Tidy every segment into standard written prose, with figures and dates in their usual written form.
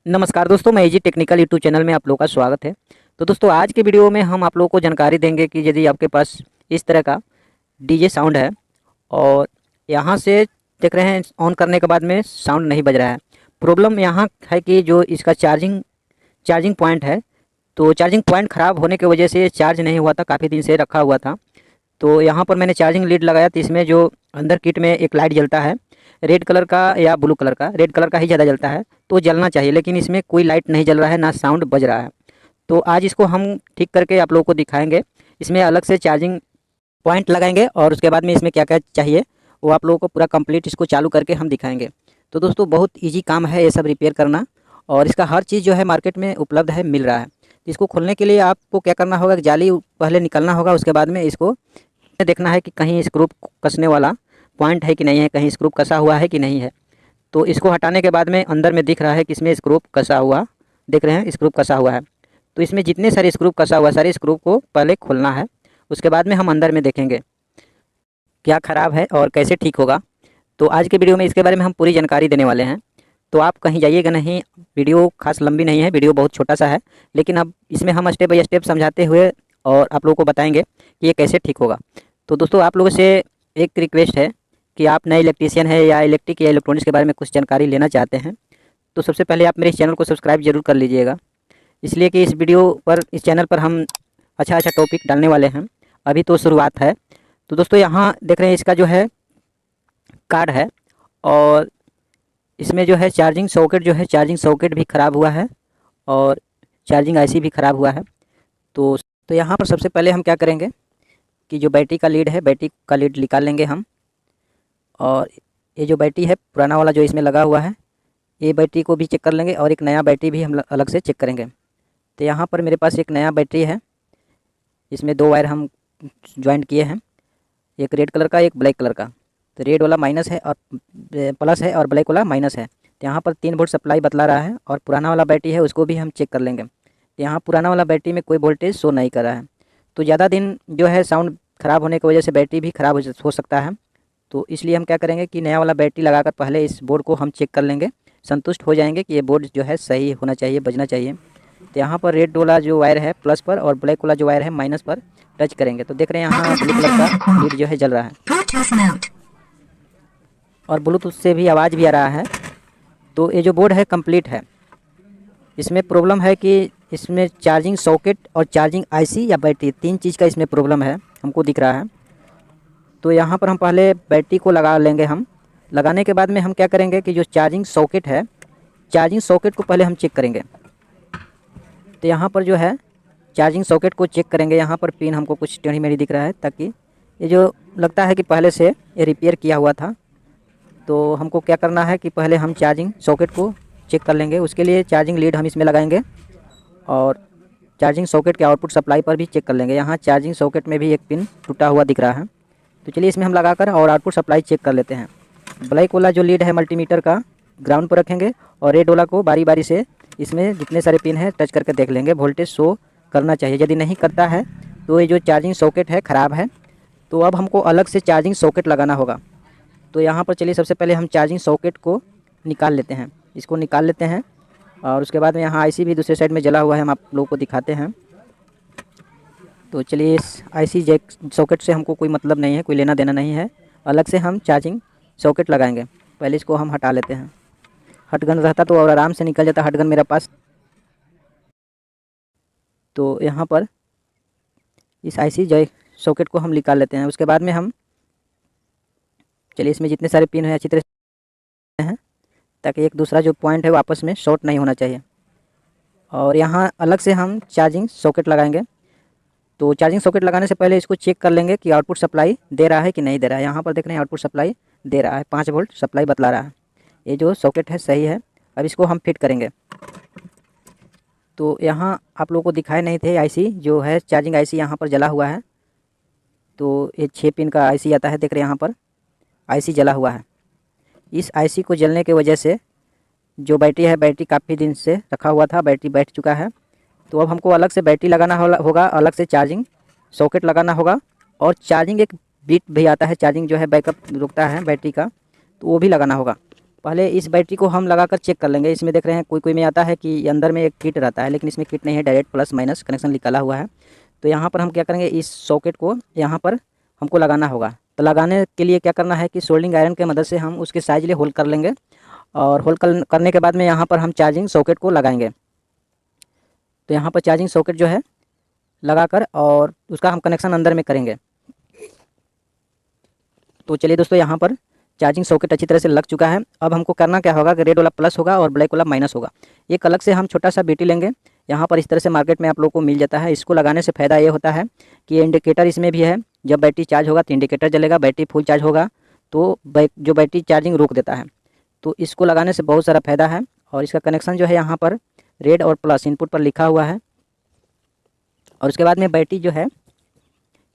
नमस्कार दोस्तों, मैं एजी टेक्निकल यूट्यूब चैनल में आप लोगों का स्वागत है। तो दोस्तों, आज के वीडियो में हम आप लोगों को जानकारी देंगे कि यदि आपके पास इस तरह का डीजे साउंड है और यहाँ से देख रहे हैं ऑन करने के बाद में साउंड नहीं बज रहा है। प्रॉब्लम यहाँ है कि जो इसका चार्जिंग चार्जिंग पॉइंट है, तो चार्जिंग पॉइंट ख़राब होने की वजह से चार्ज नहीं हुआ था, काफ़ी दिन से रखा हुआ था। तो यहाँ पर मैंने चार्जिंग लीड लगाया तो इसमें जो अंदर किट में एक लाइट जलता है, रेड कलर का या ब्लू कलर का, रेड कलर का ही ज़्यादा जलता है, तो जलना चाहिए, लेकिन इसमें कोई लाइट नहीं जल रहा है, ना साउंड बज रहा है। तो आज इसको हम ठीक करके आप लोगों को दिखाएंगे। इसमें अलग से चार्जिंग पॉइंट लगाएंगे और उसके बाद में इसमें क्या क्या चाहिए वो आप लोगों को पूरा कंप्लीट इसको चालू करके हम दिखाएंगे। तो दोस्तों, बहुत ईजी काम है ये सब रिपेयर करना, और इसका हर चीज़ जो है मार्केट में उपलब्ध है, मिल रहा है। इसको खोलने के लिए आपको क्या करना होगा, जाली पहले निकलना होगा, उसके बाद में इसको देखना है कि कहीं स्क्रू कसने वाला पॉइंट है कि नहीं है, कहीं स्क्रू कसा हुआ है कि नहीं है। तो इसको हटाने के बाद में अंदर में दिख रहा है कि इसमें स्क्रू कसा हुआ, देख रहे हैं स्क्रू कसा हुआ है। तो इसमें जितने सारे स्क्रू कसा हुआ, सारे स्क्रू को पहले खोलना है, उसके बाद में हम अंदर में देखेंगे क्या ख़राब है और कैसे ठीक होगा। तो आज के वीडियो में इसके बारे में हम पूरी जानकारी देने वाले हैं, तो आप कहीं जाइएगा नहीं। वीडियो खास लंबी नहीं है, वीडियो बहुत छोटा सा है, लेकिन अब इसमें हम स्टेप बाय स्टेप समझाते हुए और आप लोगों को बताएंगे कि ये कैसे ठीक होगा। तो दोस्तों, आप लोगों से एक रिक्वेस्ट है कि आप नए इलेक्ट्रीशियन है या इलेक्ट्रिक या इलेक्ट्रॉनिक्स के बारे में कुछ जानकारी लेना चाहते हैं, तो सबसे पहले आप मेरे इस चैनल को सब्सक्राइब जरूर कर लीजिएगा, इसलिए कि इस वीडियो पर, इस चैनल पर हम अच्छा अच्छा टॉपिक डालने वाले हैं। अभी तो शुरुआत है। तो दोस्तों, यहाँ देख रहे हैं इसका जो है कार्ड है, और इसमें जो है चार्जिंग सॉकेट, जो है चार्जिंग सॉकेट भी ख़राब हुआ है और चार्जिंग आईसी भी ख़राब हुआ है। तो यहाँ पर सबसे पहले हम क्या करेंगे कि जो बैटरी का लीड है, बैटरी का लीड निकाल लेंगे हम, और ये जो बैटरी है पुराना वाला जो इसमें लगा हुआ है, ये बैटरी को भी चेक कर लेंगे, और एक नया बैटरी भी हम अलग से चेक करेंगे। तो यहाँ पर मेरे पास एक नया बैटरी है, इसमें दो वायर हम ज्वाइंट किए हैं, एक रेड कलर का एक ब्लैक कलर का। तो रेड वाला माइनस है और प्लस है, और ब्लैक वाला माइनस है। तो यहाँ पर 3 वोल्ट सप्लाई बतला रहा है, और पुराना वाला बैटरी है उसको भी हम चेक कर लेंगे। तो यहाँ पुराना वाला बैटरी में कोई वोल्टेज शो नहीं कर रहा है, तो ज़्यादा दिन जो है साउंड ख़राब होने की वजह से बैटरी भी ख़राब हो सकता है। तो इसलिए हम क्या करेंगे कि नया वाला बैटरी लगाकर पहले इस बोर्ड को हम चेक कर लेंगे, संतुष्ट हो जाएंगे कि ये बोर्ड जो है सही होना चाहिए, बजना चाहिए। तो यहाँ पर रेड वाला जो वायर है प्लस पर, और ब्लैक वाला जो वायर है माइनस पर टच करेंगे, तो देख रहे हैं यहाँ ब्लू कलर का लीड जो है जल रहा है, और ब्लूटूथ से भी आवाज़ भी आ रहा है। तो ये जो बोर्ड है कंप्लीट है। इसमें प्रॉब्लम है कि इसमें चार्जिंग सॉकेट और चार्जिंग आईसी या बैटरी, 3 चीज़ का इसमें प्रॉब्लम है, हमको दिख रहा है। तो यहाँ पर हम पहले बैटरी को लगा लेंगे। हम लगाने के बाद में हम क्या करेंगे कि जो चार्जिंग सॉकेट है, चार्जिंग सॉकेट को पहले हम चेक करेंगे। तो यहाँ पर जो है चार्जिंग सॉकेट को चेक करेंगे। यहाँ पर पिन हमको कुछ टेढ़ी मेढ़ी दिख रहा है, ताकि ये जो लगता है कि पहले से ये रिपेयर किया हुआ था। तो हमको क्या करना है कि पहले हम चार्जिंग सॉकेट को चेक कर लेंगे। उसके लिए चार्जिंग लीड हम इसमें लगाएंगे, और चार्जिंग सॉकेट के आउटपुट सप्लाई पर भी चेक कर लेंगे। यहाँ चार्जिंग सॉकेट में भी एक पिन टूटा हुआ दिख रहा है, तो चलिए इसमें हम लगाकर और आउटपुट सप्लाई चेक कर लेते हैं। ब्लैक वाला जो लीड है मल्टीमीटर का, ग्राउंड पर रखेंगे, और रेड वाला को बारी बारी से इसमें जितने सारे पिन हैं टच करके देख लेंगे, वोल्टेज शो करना चाहिए। यदि नहीं करता है तो ये जो चार्जिंग सॉकेट है ख़राब है। तो अब हमको अलग से चार्जिंग सॉकेट लगाना होगा। तो यहाँ पर चलिए सबसे पहले हम चार्जिंग सॉकेट को निकाल लेते हैं, इसको निकाल लेते हैं, और उसके बाद में यहाँ आईसी भी दूसरे साइड में जला हुआ है, हम आप लोगों को दिखाते हैं। तो चलिए, इस आईसी जैक सॉकेट से हमको कोई मतलब नहीं है, कोई लेना देना नहीं है, अलग से हम चार्जिंग सॉकेट लगाएंगे। पहले इसको हम हटा लेते हैं। हटगन रहता तो और आराम से निकल जाता, हटगन मेरे पास। तो यहाँ पर इस आईसी जैक सॉकेट को हम निकाल लेते हैं। उसके बाद में हम, चलिए इसमें जितने सारे पिन हैं अच्छी तरह से हैं, ताकि एक दूसरा जो पॉइंट है वो आपस में शॉर्ट नहीं होना चाहिए। और यहाँ अलग से हम चार्जिंग सॉकेट लगाएंगे। तो चार्जिंग सॉकेट लगाने से पहले इसको चेक कर लेंगे कि आउटपुट सप्लाई दे रहा है कि नहीं दे रहा है। यहाँ पर देख रहे हैं आउटपुट सप्लाई दे रहा है, 5 वोल्ट सप्लाई बतला रहा है। ये जो सॉकेट है सही है। अब इसको हम फिट करेंगे। तो यहाँ आप लोगों को दिखाए नहीं थे, आईसी जो है चार्जिंग आईसी यहाँ पर जला हुआ है। तो ये 6 पिन का आईसी आता है, देख रहे हैं यहाँ पर आईसी जला हुआ है। इस आईसी को जलने की वजह से जो बैटरी है, बैटरी काफ़ी दिन से रखा हुआ था, बैटरी बैठ चुका है। तो अब हमको अलग से बैटरी लगाना होगा, अलग से चार्जिंग सॉकेट लगाना होगा, और चार्जिंग एक बिट भी आता है, चार्जिंग जो है बैकअप रुकता है बैटरी का, तो वो भी लगाना होगा। पहले इस बैटरी को हम लगाकर चेक कर लेंगे। इसमें देख रहे हैं कोई में आता है कि अंदर में एक किट रहता है, लेकिन इसमें किट नहीं है, डायरेक्ट प्लस माइनस कनेक्शन निकाला हुआ है। तो यहाँ पर हम क्या करेंगे, इस सॉकेट को यहाँ पर हमको लगाना होगा। तो लगाने के लिए क्या करना है कि सोल्डिंग आयरन की मदद से हम उसके साइज लिए होल कर लेंगे, और होल करने के बाद में यहाँ पर हम चार्जिंग सॉकेट को लगाएंगे। तो यहाँ पर चार्जिंग सॉकेट जो है लगाकर और उसका हम कनेक्शन अंदर में करेंगे। तो चलिए दोस्तों, यहाँ पर चार्जिंग सॉकेट अच्छी तरह से लग चुका है। अब हमको करना क्या होगा कि रेड वाला प्लस होगा और ब्लैक वाला माइनस होगा। एक अलग से हम छोटा सा बीटी लेंगे। यहाँ पर इस तरह से मार्केट में आप लोगों को मिल जाता है। इसको लगाने से फ़ायदा ये होता है कि इंडिकेटर इसमें भी है। जब बैटरी चार्ज होगा तो इंडिकेटर जलेगा, बैटरी फुल चार्ज होगा तो जो बैटरी चार्जिंग रोक देता है। तो इसको लगाने से बहुत सारा फ़ायदा है। और इसका कनेक्शन जो है यहाँ पर रेड और प्लस इनपुट पर लिखा हुआ है। और उसके बाद में बैटरी जो है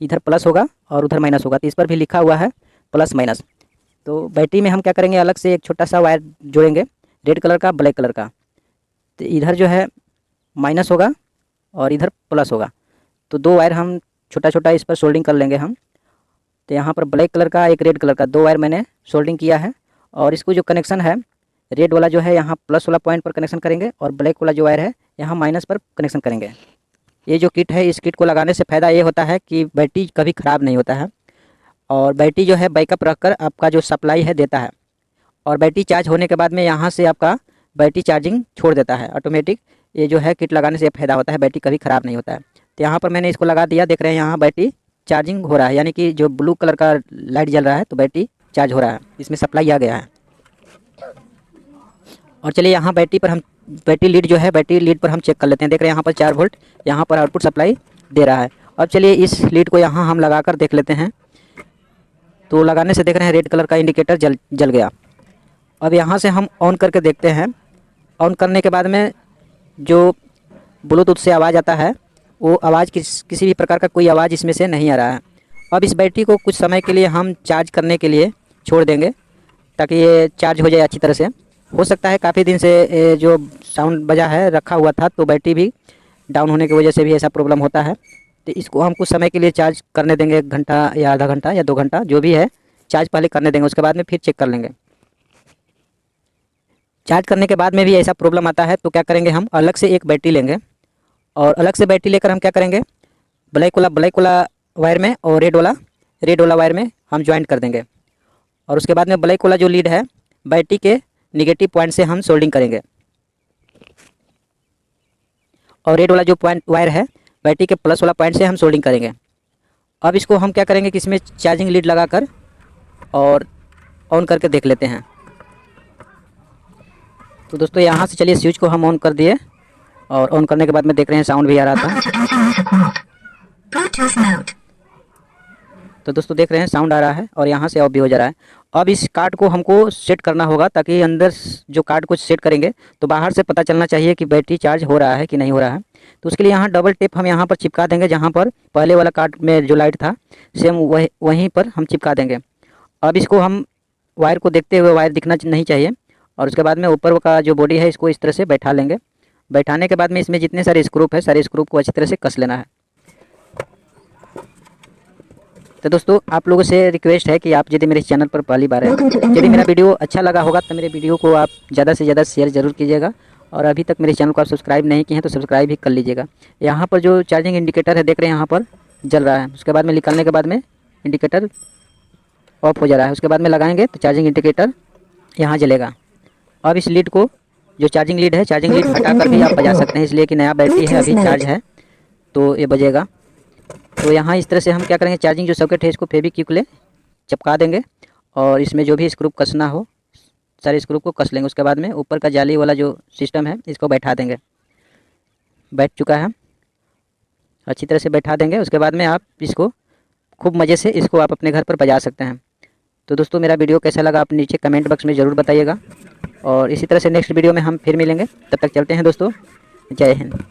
इधर प्लस होगा और उधर माइनस होगा, तो इस पर भी लिखा हुआ है प्लस माइनस। तो बैटरी में हम क्या करेंगे, अलग से एक छोटा सा वायर जोड़ेंगे, रेड कलर का, ब्लैक कलर का। तो इधर जो है माइनस होगा और इधर प्लस होगा। तो दो वायर हम छोटा छोटा इस पर सोल्डिंग कर लेंगे हम। तो यहाँ पर ब्लैक कलर का, एक रेड कलर का, दो वायर मैंने सोल्डिंग किया है। और इसको जो कनेक्शन है, रेड वाला जो है यहाँ प्लस वाला पॉइंट पर कनेक्शन करेंगे, और ब्लैक वाला जो वायर है यहाँ माइनस पर कनेक्शन करेंगे। ये जो किट है, इस किट को लगाने से फ़ायदा ये होता है कि बैटरी कभी ख़राब नहीं होता है, और बैटरी जो है बैकअप रखकर आपका जो सप्लाई है देता है। और बैटरी चार्ज होने के बाद में यहाँ से आपका बैटरी चार्जिंग छोड़ देता है ऑटोमेटिक। ये जो है किट लगाने से ये फ़ायदा होता है, बैटरी कभी ख़राब नहीं होता है। तो यहाँ पर मैंने इसको लगा दिया, देख रहे हैं यहाँ बैटरी चार्जिंग हो रहा है, यानी कि जो ब्लू कलर का लाइट जल रहा है तो बैटरी चार्ज हो रहा है, इसमें सप्लाई आ गया है। और चलिए यहाँ बैटरी लीड जो है, बैटरी लीड पर हम चेक कर लेते हैं। देख रहे हैं यहाँ पर 4 वोल्ट यहाँ पर आउटपुट सप्लाई दे रहा है। अब चलिए इस लीड को यहाँ हम लगा कर देख लेते हैं। तो लगाने से देख रहे हैं रेड कलर का इंडिकेटर जल गया। अब यहाँ से हम ऑन करके देखते हैं। ऑन करने के बाद में जो ब्लूटूथ से आवाज़ आता है, वो आवाज़ किसी भी प्रकार का कोई आवाज़ इसमें से नहीं आ रहा है। अब इस बैटरी को कुछ समय के लिए हम चार्ज करने के लिए छोड़ देंगे, ताकि ये चार्ज हो जाए अच्छी तरह से। हो सकता है काफ़ी दिन से जो साउंड बजा है रखा हुआ था, तो बैटरी भी डाउन होने की वजह से भी ऐसा प्रॉब्लम होता है। तो इसको हम कुछ समय के लिए चार्ज करने देंगे, 1 घंटा या आधा घंटा या 2 घंटा, जो भी है चार्ज पहले करने देंगे, उसके बाद में फिर चेक कर लेंगे। चार्ज करने के बाद में भी ऐसा प्रॉब्लम आता है तो क्या करेंगे, हम अलग से एक बैटरी लेंगे, और अलग से बैटरी लेकर हम क्या करेंगे, ब्लैक वाला वायर में और रेड वाला वायर में हम ज्वाइंट कर देंगे। और उसके बाद में ब्लैक वाला जो लीड है, बैटरी के निगेटिव पॉइंट से हम सोल्डिंग करेंगे, और रेड वाला जो पॉइंट वायर है, बैटरी के प्लस वाला पॉइंट से हम सोल्डिंग करेंगे। अब इसको हम क्या करेंगे कि इसमें चार्जिंग लीड लगाकर और ऑन करके देख लेते हैं। तो दोस्तों यहाँ से चलिए स्विच को हम ऑन कर दिए, और ऑन करने के बाद में देख रहे हैं साउंड भी आ रहा था। तो दोस्तों देख रहे हैं साउंड आ रहा है और यहाँ से ऑफ भी हो जा रहा है। अब इस कार्ड को हमको सेट करना होगा, ताकि अंदर जो कार्ड को सेट करेंगे तो बाहर से पता चलना चाहिए कि बैटरी चार्ज हो रहा है कि नहीं हो रहा है। तो उसके लिए यहाँ डबल टेप हम यहाँ पर चिपका देंगे, जहाँ पर पहले वाला कार्ड में जो लाइट था सेम वहीं पर हम चिपका देंगे। अब इसको हम वायर को देखते हुए, वायर दिखना नहीं चाहिए, और उसके बाद में ऊपर का जो बॉडी है इसको इस तरह से बैठा लेंगे। बैठाने के बाद में इसमें जितने सारे स्क्रूप है, सारे स्क्रूप को अच्छी तरह से कस लेना है। तो दोस्तों आप लोगों से रिक्वेस्ट है कि आप यदि मेरे चैनल पर पहली बार है, यदि मेरा वीडियो अच्छा लगा होगा तो मेरे वीडियो को आप ज़्यादा से ज़्यादा शेयर ज़रूर कीजिएगा, और अभी तक मेरे चैनल को आप सब्सक्राइब नहीं किए हैं तो सब्सक्राइब भी कर लीजिएगा। यहाँ पर जो चार्जिंग इंडिकेटर है देख रहे हैं यहाँ पर जल रहा है, उसके बाद में निकालने के बाद में इंडिकेटर ऑफ हो जा रहा है। उसके बाद में लगाएंगे तो चार्जिंग इंडिकेटर यहाँ जलेगा। अब इस लीड को, जो चार्जिंग लीड है, चार्जिंग लीड हटा कर भी आप बजा सकते हैं, इसलिए कि नया बैटरी है, अभी चार्ज है तो ये बजेगा। तो यहाँ इस तरह से हम क्या करेंगे, चार्जिंग जो सॉकेट है इसको फेविक्विक ले चिपका देंगे, और इसमें जो भी स्क्रू कसना हो सारे स्क्रू को कस लेंगे। उसके बाद में ऊपर का जाली वाला जो सिस्टम है इसको बैठा देंगे। बैठ चुका है, अच्छी तरह से बैठा देंगे। उसके बाद में आप इसको खूब मज़े से इसको आप अपने घर पर बजा सकते हैं। तो दोस्तों मेरा वीडियो कैसा लगा आप नीचे कमेंट बॉक्स में ज़रूर बताइएगा, और इसी तरह से नेक्स्ट वीडियो में हम फिर मिलेंगे। तब तक चलते हैं दोस्तों, जय हिंद।